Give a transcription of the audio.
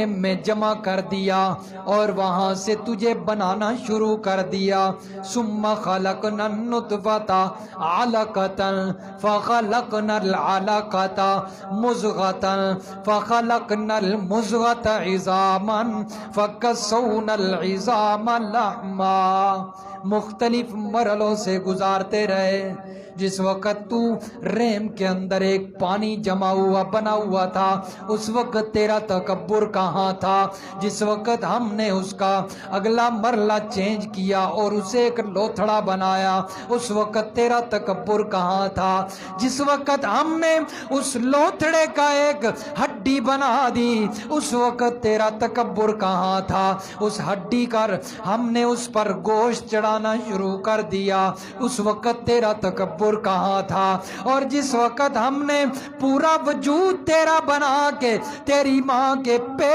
میں جمع کر دیا اور وہاں سے تجھے بنانا شروع کر دیا. ثم خلقنا النطفة علقة فخلقنا العلقة مضغة فخلقنا المضغة عظاما فكسونا العظام لحما. مختلف مرحلوں سے گزارتے رہے. جس وقت تو رحم کے اندر ایک پانی جمع ہوا بنا ہوا تھا اس وقت تیرا تکبر کہاں تھا؟ جس وقت ہم نے اس کا اگلا مرحلہ چینج کیا اور اسے ایک لوتھڑا بنایا اس وقت تیرا تکبر کہاں تھا؟ جس وقت ہم نے اس لوتھڑے کا ایک ہڈی بنا دی اس وقت تیرا تکبر کہاں تھا؟ اس ہڈی کا ہم نے اس پر گوشت چڑھانا شروع کر دیا اس وقت تیرا تکبر کہاں تھا؟ اور جس وقت ہم نے پورا وجود تیرا بنا کے تیری ماں کے پیٹ